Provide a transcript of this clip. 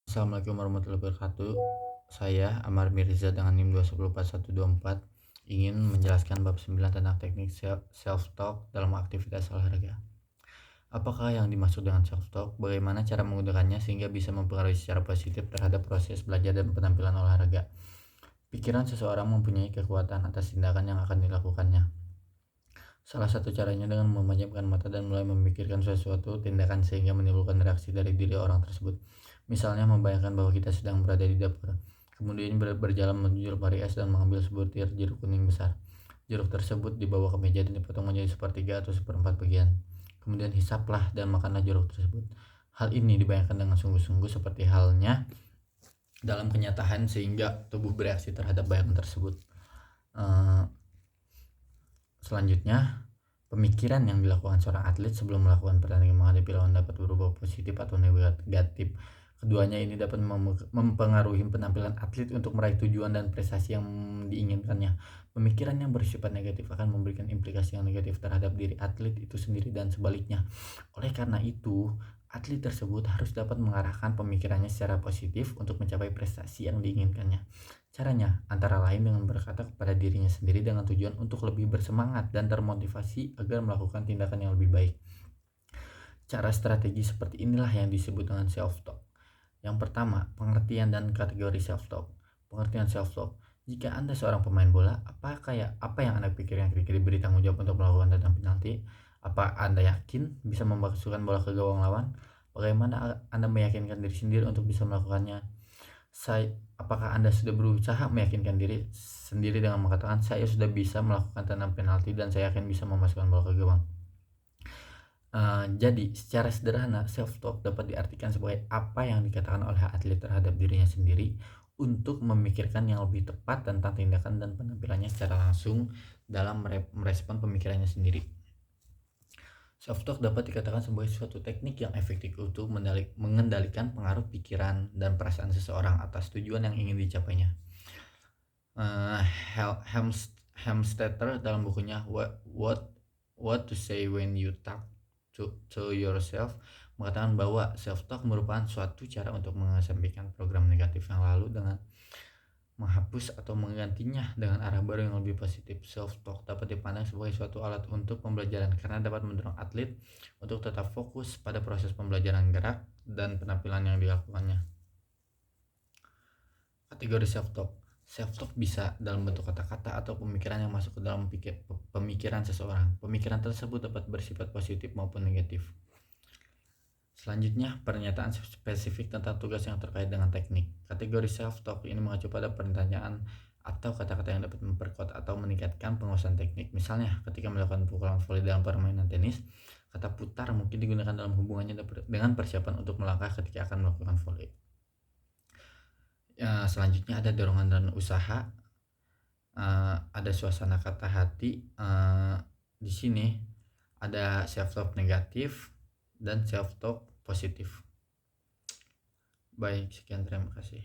Assalamualaikum warahmatullahi wabarakatuh. Saya Amar Mirza dengan NIM 2104124 ingin menjelaskan bab 9 tentang teknik self-talk dalam aktivitas olahraga. Apakah yang dimaksud dengan self-talk? Bagaimana cara menggunakannya sehingga bisa mempengaruhi secara positif terhadap proses belajar dan penampilan olahraga? Pikiran seseorang mempunyai kekuatan atas tindakan yang akan dilakukannya. Salah satu caranya dengan memejamkan mata dan mulai memikirkan sesuatu tindakan sehingga menimbulkan reaksi dari diri orang tersebut. Misalnya membayangkan bahwa kita sedang berada di dapur, kemudian berjalan menuju lemari es dan mengambil sebutir jeruk kuning besar. Jeruk tersebut dibawa ke meja dan dipotong menjadi sepertiga atau seperempat bagian. Kemudian hisaplah dan makanlah jeruk tersebut. Hal ini dibayangkan dengan sungguh-sungguh seperti halnya dalam kenyataan sehingga tubuh bereaksi terhadap bayangan tersebut. Selanjutnya, pemikiran yang dilakukan seorang atlet sebelum melakukan pertandingan menghadapi lawan dapat berubah positif atau negatif. Keduanya ini dapat mempengaruhi penampilan atlet untuk meraih tujuan dan prestasi yang diinginkannya. Pemikiran yang bersifat negatif akan memberikan implikasi yang negatif terhadap diri atlet itu sendiri dan sebaliknya. Oleh karena itu, atlet tersebut harus dapat mengarahkan pemikirannya secara positif untuk mencapai prestasi yang diinginkannya. Caranya antara lain dengan berkata kepada dirinya sendiri dengan tujuan untuk lebih bersemangat dan termotivasi agar melakukan tindakan yang lebih baik. Cara strategi seperti inilah yang disebut dengan self-talk. Yang pertama, pengertian dan kategori self-talk. Pengertian self-talk. Jika Anda seorang pemain bola, apa yang Anda pikirkan ketika diberi tanggung jawab untuk melakukan tendangan penalti? Apa Anda yakin bisa memasukkan bola ke gawang lawan? Bagaimana Anda meyakinkan diri sendiri untuk bisa melakukannya? Apakah Anda sudah berusaha meyakinkan diri sendiri dengan mengatakan saya sudah bisa melakukan tendangan penalti dan saya yakin bisa memasukkan bola ke gawang? Jadi secara sederhana self-talk dapat diartikan sebagai apa yang dikatakan oleh atlet terhadap dirinya sendiri untuk memikirkan yang lebih tepat tentang tindakan dan penampilannya secara langsung dalam merespon pemikirannya sendiri. Self-talk dapat dikatakan sebagai suatu teknik yang efektif untuk mengendalikan pengaruh pikiran dan perasaan seseorang atas tujuan yang ingin dicapainya. Helmstetter dalam bukunya What to Say When You Talk to Yourself mengatakan bahwa self-talk merupakan suatu cara untuk mengesampingkan program negatif yang lalu dengan menghapus atau menggantinya dengan arah baru yang lebih positif. Self-talk dapat dipandang sebagai suatu alat untuk pembelajaran karena dapat mendorong atlet untuk tetap fokus pada proses pembelajaran gerak dan penampilan yang dilakukannya. Kategori self-talk. Self-talk bisa dalam bentuk kata-kata atau pemikiran yang masuk ke dalam pemikiran seseorang. Pemikiran tersebut dapat bersifat positif maupun negatif. Selanjutnya, pernyataan spesifik tentang tugas yang terkait dengan teknik. Kategori self-talk ini mengacu pada pertanyaan atau kata-kata yang dapat memperkuat atau meningkatkan penguasaan teknik. Misalnya, ketika melakukan pukulan voli dalam permainan tenis, kata putar mungkin digunakan dalam hubungannya dengan persiapan untuk melangkah ketika akan melakukan voli. Selanjutnya ada dorongan dan usaha. Ada suasana kata hati. Di sini ada self-talk negatif dan self-talk positif. Baik, sekian, terima kasih.